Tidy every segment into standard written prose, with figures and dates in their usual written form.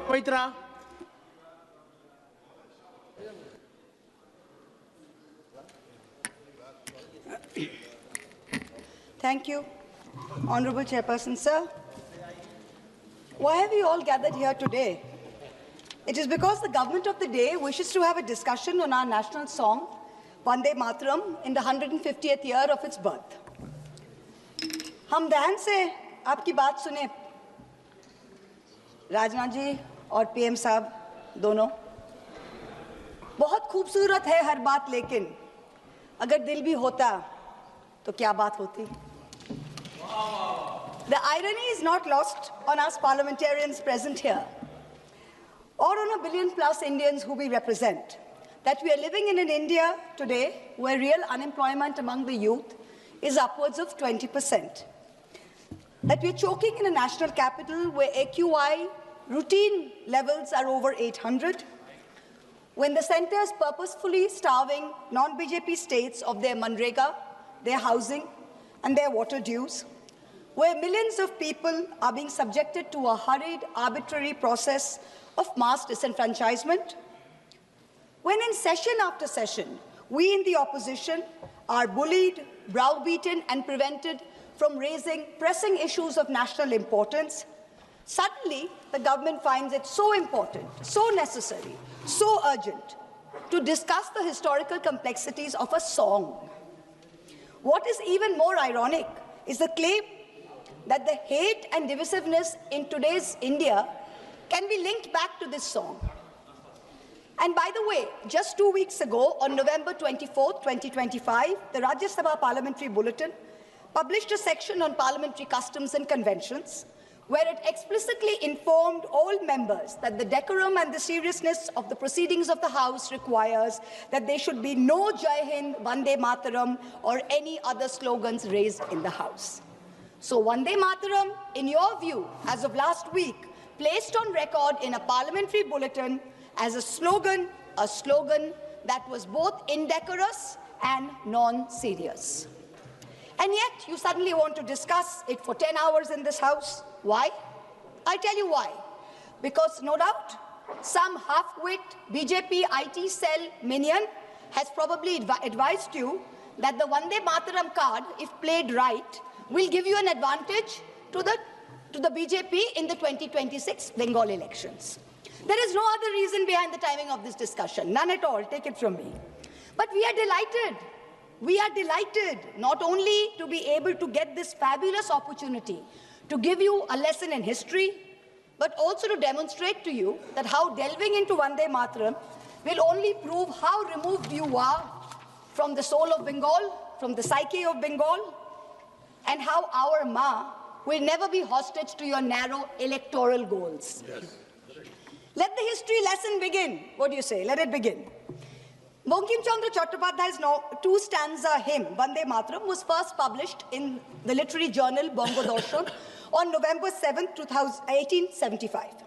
Poitra. Thank you, Honorable Chairperson, sir. Why have we all gathered here today? It is because the government of the day wishes to have a discussion on our national song, Vande Mataram, in the 150th year of its birth. हम ध्यान से आपकी बात सुने, राजनाथ जी और PM साहब दोनों। बहुत खूबसूरत है हर बात, लेकिन अगर दिल भी होता तो क्या बात होती? The irony is not lost on us parliamentarians present here, or on a billion-plus Indians who we represent, that we are living in an India today where real unemployment among the youth is upwards of 20%. That we are choking in a national capital where AQI routine levels are over 800, when the centre is purposefully starving non-BJP states of their Manrega, their housing, and their water dues, where millions of people are being subjected to a hurried, arbitrary process of mass disenfranchisement, when in session after session, we in the opposition are bullied, browbeaten, and prevented from raising pressing issues of national importance, suddenly the government finds it so important, so necessary, so urgent to discuss the historical complexities of a song. What is even more ironic is the claim that the hate and divisiveness in today's India can be linked back to this song. And by the way, just 2 weeks ago, on November 24, 2025, the Rajya Sabha Parliamentary Bulletin published a section on parliamentary customs and conventions, where it explicitly informed all members that the decorum and the seriousness of the proceedings of the House requires that there should be no Jai Hind, Vande Mataram, or any other slogans raised in the House. So Vande Mataram, in your view, as of last week, placed on record in a parliamentary bulletin as a slogan that was both indecorous and non-serious. And yet, you suddenly want to discuss it for 10 hours in this House. Why? I tell you why. Because, no doubt, some half-wit BJP IT cell minion has probably advised you that the Vande Mataram card, if played right, will give you an advantage to the BJP in the 2026 Bengal elections. There is no other reason behind the timing of this discussion, none at all, take it from me. But we are delighted. We are delighted not only to be able to get this fabulous opportunity to give you a lesson in history, but also to demonstrate to you that how delving into Vande Mataram will only prove how removed you are from the soul of Bengal, from the psyche of Bengal, and how our Ma will never be hostage to your narrow electoral goals. Yes. Let the history lesson begin. What do you say? Let it begin. Bankim Chandra Chattopadhyay's two-stanza hymn, Vande Mataram, was first published in the literary journal Bongo Darshan on November 7, 1875.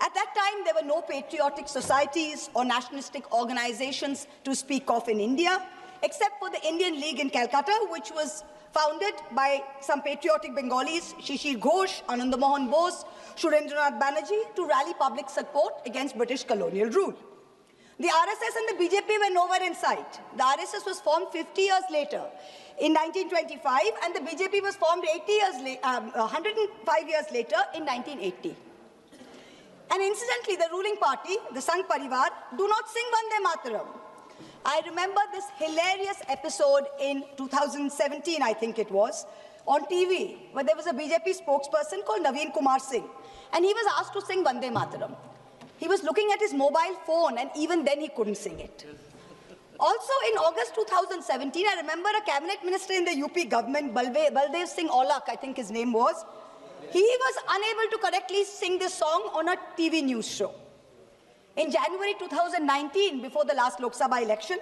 At that time, there were no patriotic societies or nationalistic organizations to speak of in India, except for the Indian League in Calcutta, which was founded by some patriotic Bengalis, Shishir Ghosh, Ananda Mohan Bose, Surendranath Banerjee, to rally public support against British colonial rule. The RSS and the BJP were nowhere in sight. The RSS was formed 50 years later, in 1925, and the BJP was formed 105 years later, in 1980. And incidentally, the ruling party, the Sangh Parivar, do not sing Vande Mataram. I remember this hilarious episode in 2017, I think it was, on TV, where there was a BJP spokesperson called Naveen Kumar Singh, and he was asked to sing Vande Mataram. He was looking at his mobile phone, and even then he couldn't sing it. Also, in August 2017, I remember a cabinet minister in the UP government, Baldev Singh Aulak, I think his name was, he was unable to correctly sing this song on a TV news show. In January 2019, before the last Lok Sabha election,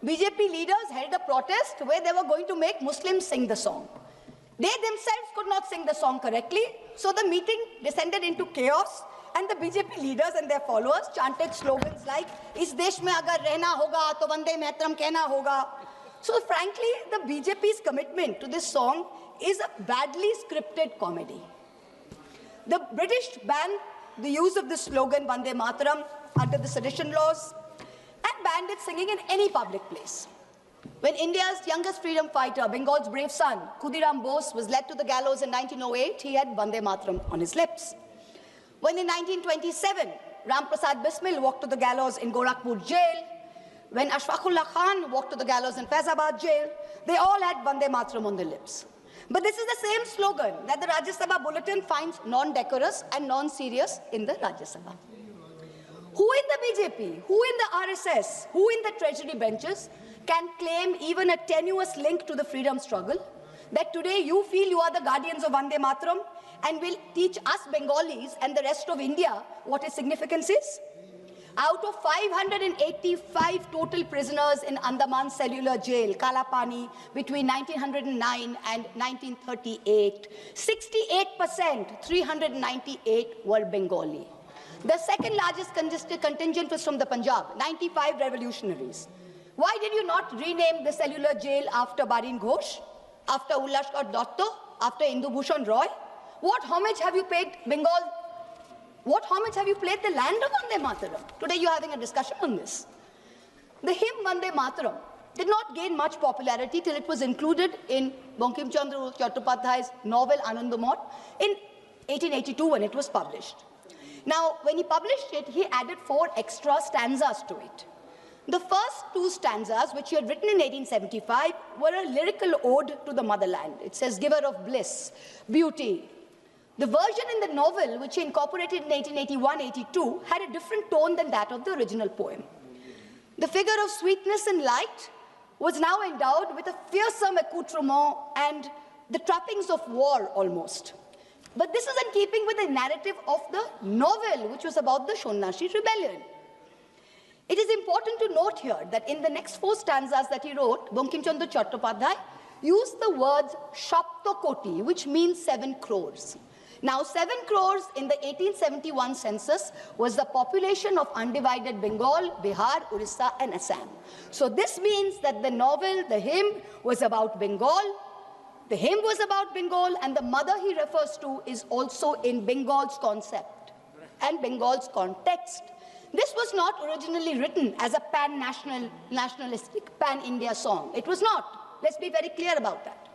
BJP leaders held a protest where they were going to make Muslims sing the song. They themselves could not sing the song correctly, so the meeting descended into chaos, and the BJP leaders and their followers chanted slogans like, "Is desh mein agar rehna hoga, to Vande Mataram kehna hoga." So frankly, the BJP's commitment to this song is a badly scripted comedy. The British ban the use of the slogan Vande Mataram under the sedition laws and banned its singing in any public place. When India's youngest freedom fighter, Bengal's brave son, Khudiram Bose, was led to the gallows in 1908, he had Vande Mataram on his lips. When in 1927, Ram Prasad Bismil walked to the gallows in Gorakhpur jail, when Ashfaqullah Khan walked to the gallows in Faizabad jail, they all had Vande Mataram on their lips. But this is the same slogan that the Rajya Sabha bulletin finds non-decorous and non-serious in the Rajya Sabha. Who in the BJP, who in the RSS, who in the treasury benches can claim even a tenuous link to the freedom struggle, that today you feel you are the guardians of Vande Mataram and will teach us Bengalis and the rest of India what its significance is? Out of 585 total prisoners in Andaman Cellular Jail, Kalapani, between 1909 and 1938, 68%, 398, were Bengali. The second largest contingent was from the Punjab, 95 revolutionaries. Why did you not rename the cellular jail after Barin Ghosh, after Ullashkar Dotto, after Indu Bhushan Roy? What homage have you paid Bengal? What homage have you played the land of Vande Mataram? Today you're having a discussion on this. The hymn Vande Mataram did not gain much popularity till it was included in Bankim Chandra Chattopadhyay's novel Anandamot in 1882 when it was published. Now, when he published it, he added 4 extra stanzas to it. The first 2 stanzas, which he had written in 1875, were a lyrical ode to the motherland. It says, giver of bliss, beauty. The version in the novel, which he incorporated in 1881-82, had a different tone than that of the original poem. The figure of sweetness and light was now endowed with a fearsome accoutrement and the trappings of war almost. But this is in keeping with the narrative of the novel, which was about the Shonnashi rebellion. It is important to note here that in the next 4 stanzas that he wrote, Bankim Chandra Chattopadhyay used the words Shaptakoti, which means 7 crores. Now, 7 crores in the 1871 census was the population of undivided Bengal, Bihar, Orissa, and Assam. So this means that the novel, the hymn, was about Bengal. The hymn was about Bengal, and the mother he refers to is also in Bengal's concept and Bengal's context. This was not originally written as a nationalistic, pan-India song. It was not. Let's be very clear about that.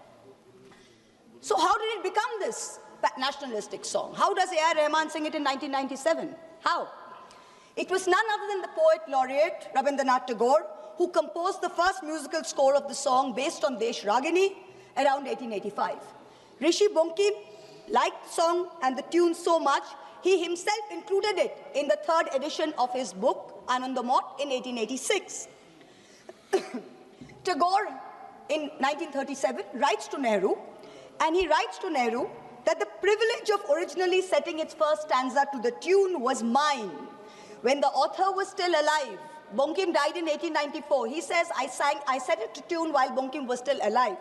So how did it become this nationalistic song? How does A.R. Rahman sing it in 1997? How? It was none other than the poet laureate Rabindranath Tagore who composed the first musical score of the song based on Desh Ragini around 1885. Rishi Bankim liked the song and the tune so much, he himself included it in the 3rd edition of his book, Anandamot, in 1886. Tagore, in 1937, writes to Nehru, and he writes to Nehru that the privilege of originally setting its first stanza to the tune was mine. When the author was still alive, Bankim died in 1894. He says, I set it to tune while Bankim was still alive.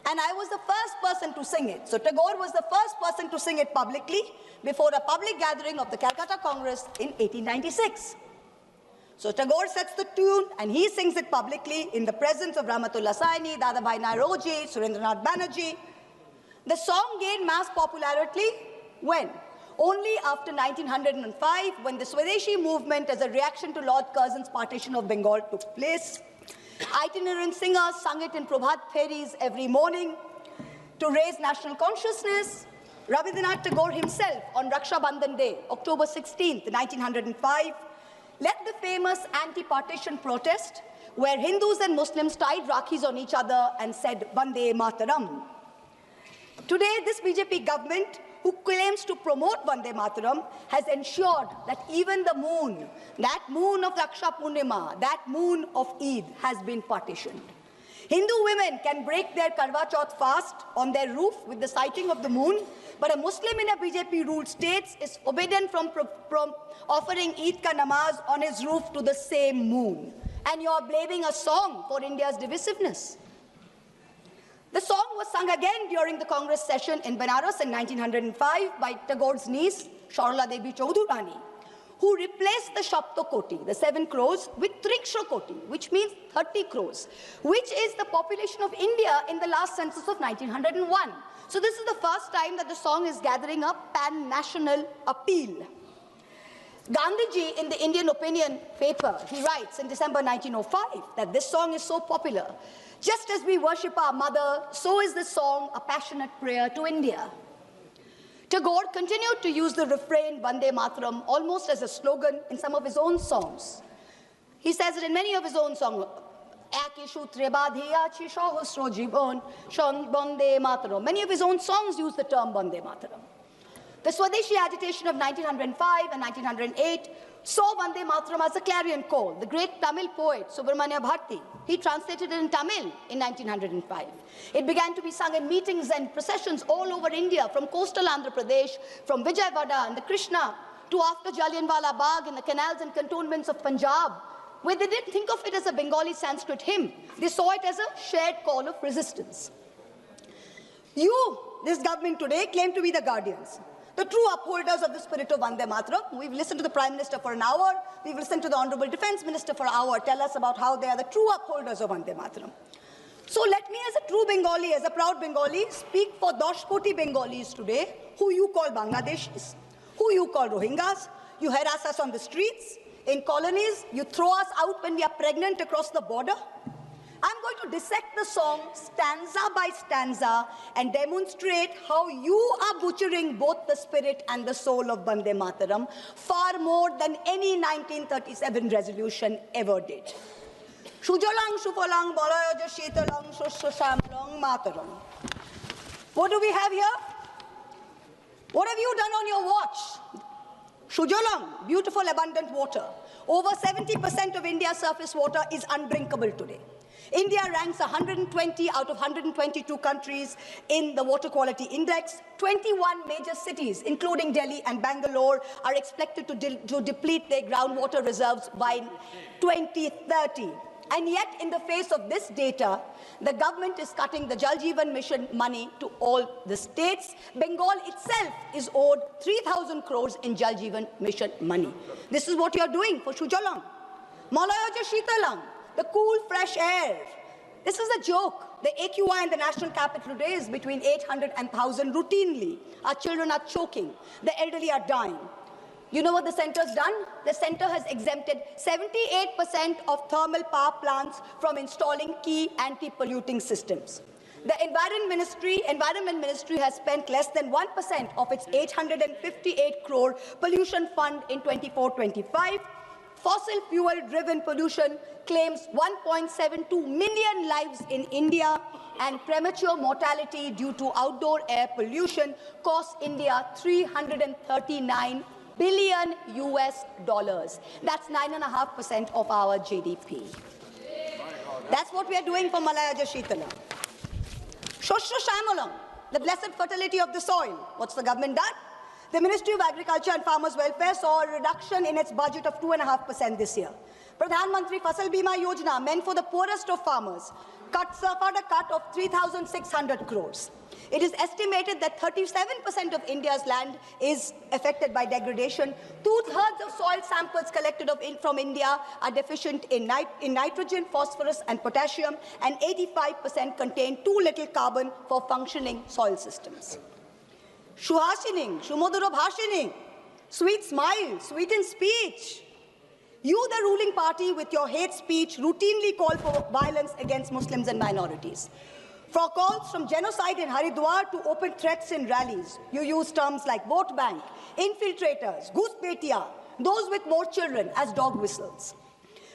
And I was the first person to sing it. So Tagore was the first person to sing it publicly before a public gathering of the Calcutta Congress in 1896. So Tagore sets the tune and he sings it publicly in the presence of Rahmatullah Saini, Dadabhai Naoroji, Surendranath Banerjee. The song gained mass popularity when? Only after 1905, when the Swadeshi movement as a reaction to Lord Curzon's partition of Bengal took place. Itinerant singers sung it in Prabhat Feris every morning to raise national consciousness. Rabindranath Tagore himself, on Raksha Bandhan Day, October 16th, 1905, led the famous anti-partition protest where Hindus and Muslims tied Rakhis on each other and said, Vande Mataram. Today, this BJP government, who claims to promote Vande Mataram, has ensured that even the moon, that moon of Raksha Purnima, that moon of Eid, has been partitioned. Hindu women can break their Karwa Chauth fast on their roof with the sighting of the moon, but a Muslim in a BJP-ruled state is forbidden from offering Eid ka namaz on his roof to the same moon. And you are blaming a song for India's divisiveness. The song was sung again during the Congress session in Benares in 1905 by Tagore's niece, Sharla Devi Chaudhurani, who replaced the Shaptakoti, the 7 crores, with Triksha Koti, which means 30 crores, which is the population of India in the last census of 1901. So this is the first time that the song is gathering a pan-national appeal. Gandhiji, in the Indian Opinion paper, he writes in December 1905 that this song is so popular. Just as we worship our mother, so is this song a passionate prayer to India. Tagore continued to use the refrain Vande Mataram almost as a slogan in some of his own songs. He says it in many of his own songs. Many of his own songs use the term Vande Mataram. The Swadeshi agitation of 1905 and 1908 saw Vande Mataram as a clarion call. The great Tamil poet Subramanya Bharati, he translated it in Tamil in 1905. It began to be sung in meetings and processions all over India, from coastal Andhra Pradesh, from Vijayawada and the Krishna, to after Jallianwala Bagh in the canals and cantonments of Punjab, where they didn't think of it as a Bengali Sanskrit hymn. They saw it as a shared call of resistance. You, this government today, claim to be the guardians, the true upholders of the spirit of Vande Mataram. We've listened to the Prime Minister for an hour. We've listened to the Honorable Defence Minister for an hour tell us about how they are the true upholders of Vande Mataram. So let me, as a true Bengali, as a proud Bengali, speak for 10 koti Bengalis today, who you call Bangladeshis, who you call Rohingyas. You harass us on the streets, in colonies. You throw us out when we are pregnant across the border. I'm going to dissect the song stanza by stanza and demonstrate how you are butchering both the spirit and the soul of Vande Mataram far more than any 1937 resolution ever did. Shujalang, Shufalang, Balayaja, Shitalang, Shushamlang, Mataram. What do we have here? What have you done on your watch? Shujalang, beautiful abundant water. Over 70% of India's surface water is undrinkable today. India ranks 120 out of 122 countries in the Water Quality Index. 21 major cities, including Delhi and Bangalore, are expected to deplete their groundwater reserves by 2030. And yet, in the face of this data, the government is cutting the Jal Jeevan Mission money to all the states. Bengal itself is owed 3,000 crores in Jal Jeevan Mission money. This is what you're doing for Shujalang. Malayaja Shitalang, the cool, fresh air. This is a joke. The AQI in the national capital today is between 800 and 1,000 routinely. Our children are choking. The elderly are dying. You know what the centre's done? The centre has exempted 78% of thermal power plants from installing key anti-polluting systems. The Environment Ministry has spent less than 1% of its 858 crore pollution fund in 24-25. Fossil fuel-driven pollution claims 1.72 million lives in India, and premature mortality due to outdoor air pollution costs India $339 billion US. That's 9.5% of our GDP. That's what we are doing for Malayaja Shitalam. Shoshra Shamalam, the blessed fertility of the soil. What's the government done? The Ministry of Agriculture and Farmers' Welfare saw a reduction in its budget of 2.5% this year. Pradhan Mantri Fasal Bima Yojana, meant for the poorest of farmers, suffered a cut of 3,600 crores. It is estimated that 37% of India's land is affected by degradation. 2/3 of soil samples collected from India are deficient in nitrogen, phosphorus, and potassium, and 85% contain too little carbon for functioning soil systems. Shuhashining, Shumodura Bhashining, sweet smile, sweet in speech. You, the ruling party, with your hate speech, routinely call for violence against Muslims and minorities. For calls from genocide in Haridwar to open threats in rallies, you use terms like vote bank, infiltrators, goosepetia, those with more children as dog whistles.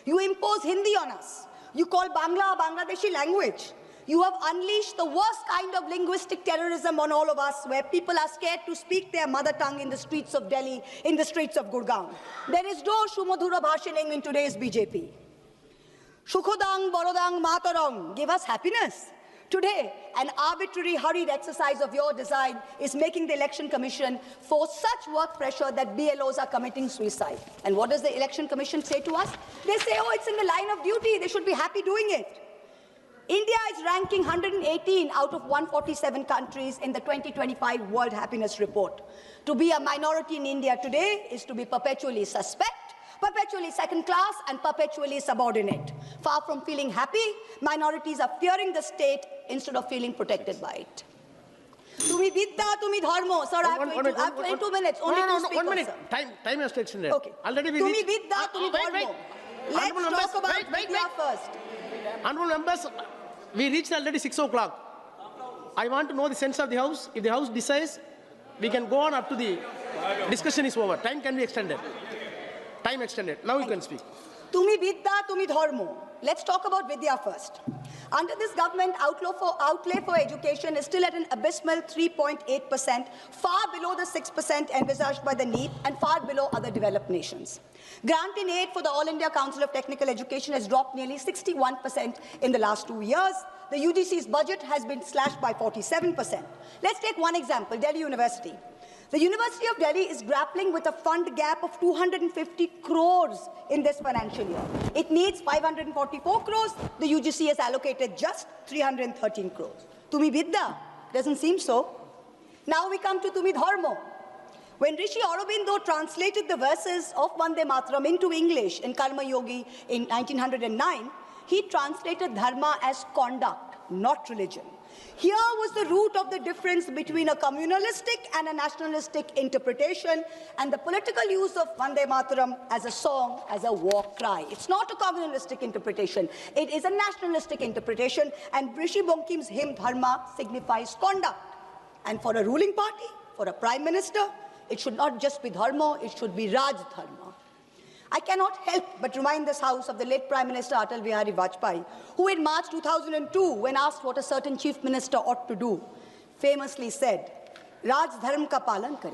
You impose Hindi on us. You call Bangla a Bangladeshi language. You have unleashed the worst kind of linguistic terrorism on all of us, where people are scared to speak their mother tongue in the streets of Delhi, in the streets of Gurgaon. There is no Shumodhura Bhashining in today's BJP. Shukhodang, Borodang, Matarang, give us happiness. Today, an arbitrary, hurried exercise of your design is making the Election Commission force such work pressure that BLOs are committing suicide. And what does the Election Commission say to us? They say, oh, it's in the line of duty. They should be happy doing it. India is ranking 118 out of 147 countries in the 2025 World Happiness Report. To be a minority in India today is to be perpetually suspect, perpetually second class, and perpetually subordinate. Far from feeling happy, minorities are fearing the state instead of feeling protected by it. Tumi vidya, tumi dharmo. Sir, I have 22 minutes. Only two speakers. 1 minute. Sir. Time has to extend. Okay. Already we Tumi reached... vidya, tumi dharmo. Let's talk about vidya first. Honorable members, we reached already 6 o'clock. I want to know the sense of the House. If the House decides, we can go on up to the discussion is over. Time can be extended. Time extended. Now you can speak. Tumi vidya, tumi dharmo. Let's talk about vidya first. Under this government, outlay for education is still at an abysmal 3.8%, far below the 6% envisaged by the NEP and far below other developed nations. Grant in aid for the All India Council of Technical Education has dropped nearly 61% in the last 2 years. The UGC's budget has been slashed by 47%. Let's take one example, Delhi University. The University of Delhi is grappling with a fund gap of 250 crores in this financial year. It needs 544 crores. The UGC has allocated just 313 crores. Tumi vidya? Doesn't seem so. Now we come to Tumi dharmo. When Rishi Aurobindo translated the verses of Vande Mataram into English in Karma Yogi in 1909, he translated dharma as conduct, not religion. Here was the root of the difference between a communalistic and a nationalistic interpretation and the political use of Vande Mataram as a song, as a war cry. It's not a communalistic interpretation. It is a nationalistic interpretation, and Rishi Bonkim's hymn Dharma signifies conduct. And for a ruling party, for a prime minister, it should not just be Dharma, it should be Raj Dharma. I cannot help but remind this House of the late Prime Minister Atal Bihari Vajpayee, who in March 2002, when asked what a certain chief minister ought to do, famously said, Raj Dharm ka palan kare.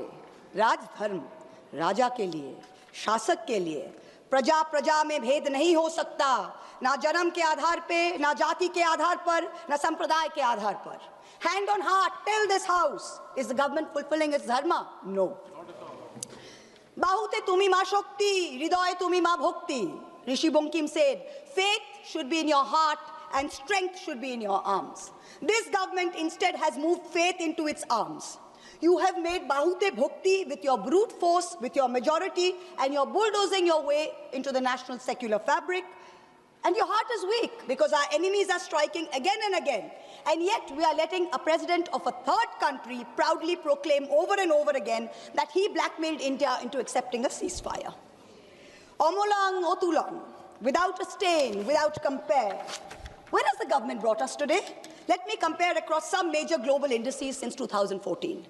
Raj Dharm, Raja ke liye, Shasak ke liye, Praja Praja mein bhed nahi ho sakta, na janam ke aadhar pe, na jati ke aadhar par, na sampradaya ke aadhar par. Hand on heart, tell this House, is the government fulfilling its dharma? No. Bahute tumi ma shakti, hridoye tumi ma bhakti. Rishi Bonkim said, faith should be in your heart and strength should be in your arms. This government instead has moved faith into its arms. You have made bahute bhakti with your brute force, with your majority, and you're bulldozing your way into the national secular fabric. And your heart is weak because our enemies are striking again and again. And yet we are letting a president of a third country proudly proclaim over and over again that he blackmailed India into accepting a ceasefire. Omolang otulang, without a stain, without compare. Where has the government brought us today? Let me compare across some major global indices since 2014.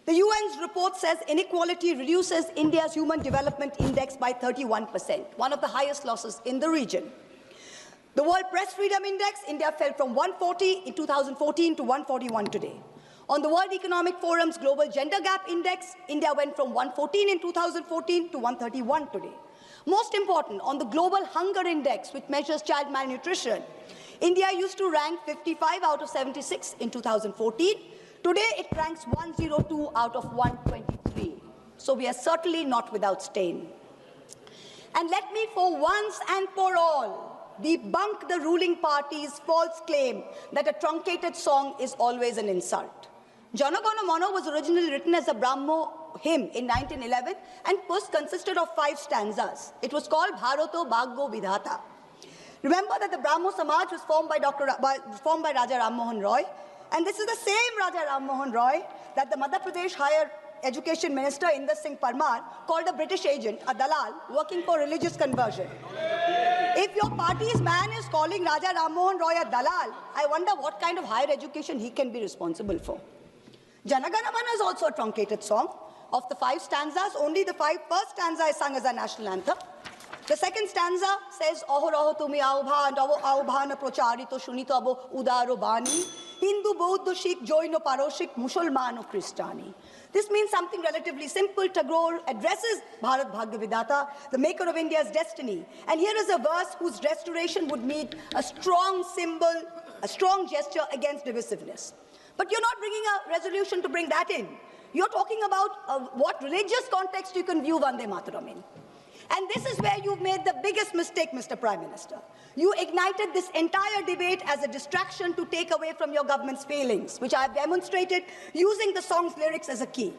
The UN's report says inequality reduces India's Human Development Index by 31%, one of the highest losses in the region. The World Press Freedom Index, India fell from 140 in 2014 to 141 today. On the World Economic Forum's Global Gender Gap Index, India went from 114 in 2014 to 131 today. Most important, on the Global Hunger Index, which measures child malnutrition, India used to rank 55 out of 76 in 2014. Today, it ranks 102 out of 123. So we are certainly not without stain. And let me, for once and for all, debunk the ruling party's false claim that a truncated song is always an insult. Jana Gana Mana was originally written as a Brahmo hymn in 1911 and consisted of 5 stanzas. It was called Bharato Bhagyo Vidhata. Remember that the Brahmo Samaj was formed by Raja Ram Mohan Roy, and this is the same Raja Ram Mohan Roy that the Madhya Pradesh Higher Education Minister Inder Singh Parmar called a British agent, a dalal, working for religious conversion. If your party's man is calling Raja Ram Mohan Roy a dalal, I wonder what kind of higher education he can be responsible for. Jana Gana Mana is also a truncated song. Of the 5 stanzas, only the first stanza is sung as a national anthem. The second stanza says, Ahoroho tumi aubhan, aubhan procharito shunito abo udaro bani, Hindu, Bauddha, Sikh, Jaino, Paroshik, Musulman, Christiani. This means something relatively simple. Tagore addresses Bharat Bhagya Vidhata, the maker of India's destiny. And here is a verse whose restoration would mean a strong symbol, a strong gesture against divisiveness. But you're not bringing a resolution to bring that in. You're talking about what religious context you can view Vande Mataram in. And this is where you've made the biggest mistake, Mr. Prime Minister. You ignited this entire debate as a distraction to take away from your government's failings, which I have demonstrated using the song's lyrics as a key.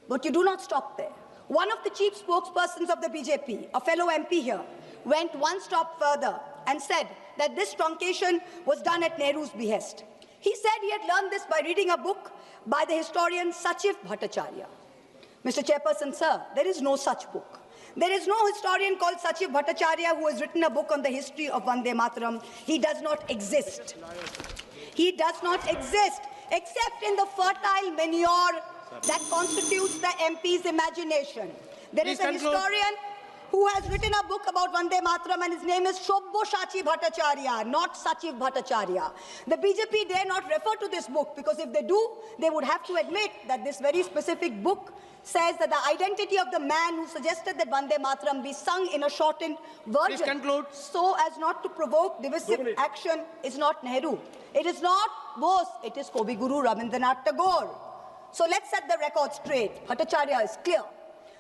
But you do not stop there. One of the chief spokespersons of the BJP, a fellow MP here, went one step further and said that this truncation was done at Nehru's behest. He said he had learned this by reading a book by the historian Sachiv Bhattacharya. Mr. Chairperson, sir, there is no such book. There is no historian called Sachiv Bhattacharya who has written a book on the history of Vande Mataram. He does not exist. He does not exist, except in the fertile manure that constitutes the MP's imagination. There is a historian who has written a book about Vande Mataram, and his name is Shobboshachi Bhattacharya, not Sachiv Bhattacharya. The BJP dare not refer to this book, because if they do, they would have to admit that this very specific book says that the identity of the man who suggested that Vande Mataram be sung in a shortened version so as not to provoke divisive action is not Nehru. It is not Bose, it is Kavi Guru Rabindranath Tagore. So let's set the record straight. Bhattacharya is clear.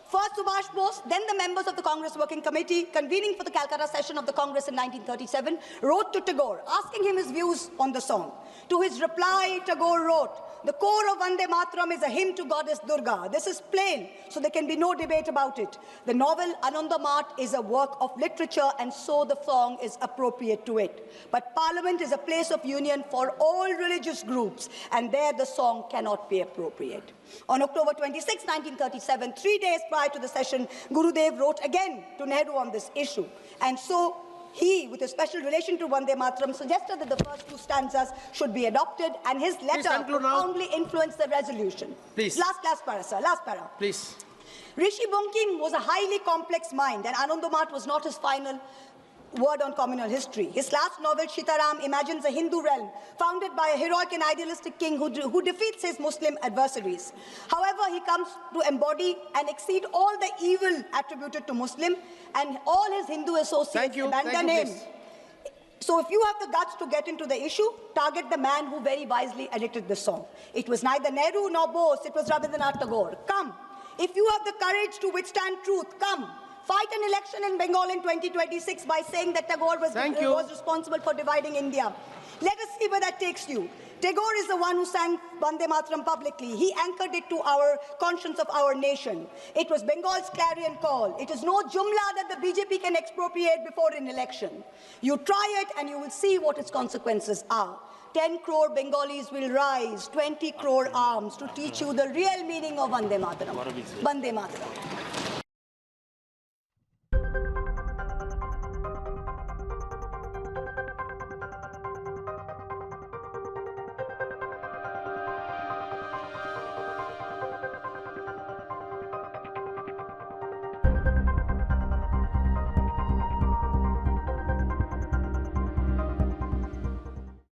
First Subhash Bose, then the members of the Congress Working Committee, convening for the Calcutta session of the Congress in 1937, wrote to Tagore, asking him his views on the song. To his reply, Tagore wrote, "The core of Vande Mataram is a hymn to goddess Durga. This is plain, so there can be no debate about it. The novel Anandamath is a work of literature, and so the song is appropriate to it. But Parliament is a place of union for all religious groups, and there the song cannot be appropriate." On October 26, 1937, 3 days prior to the session, Gurudev wrote again to Nehru on this issue. And so he, with a special relation to Vande Mataram, suggested that the first two stanzas should be adopted, and his letter profoundly influenced the resolution. Please. Last para, sir. Last para. Please. Rishi Bankim was a highly complex mind, and Anandamath was not his final word on communal history. His last novel, Sitaram, imagines a Hindu realm founded by a heroic and idealistic king who defeats his Muslim adversaries. However, he comes to embody and exceed all the evil attributed to Muslim, and all his Hindu associates abandon him. So if you have the guts to get into the issue, target the man who very wisely edited the song. It was neither Nehru nor Bose, it was Rabindranath Tagore. Come. If you have the courage to withstand truth, come. Fight an election in Bengal in 2026 by saying that Tagore was responsible for dividing India. Let us see where that takes you. Tagore is the one who sang Vande Mataram publicly. He anchored it to our conscience of our nation. It was Bengal's clarion call. It is no jumla that the BJP can expropriate before an election. You try it and you will see what its consequences are. 10 crore Bengalis will rise, 20 crore arms to teach you the real meaning of Vande Mataram. Vande Mataram.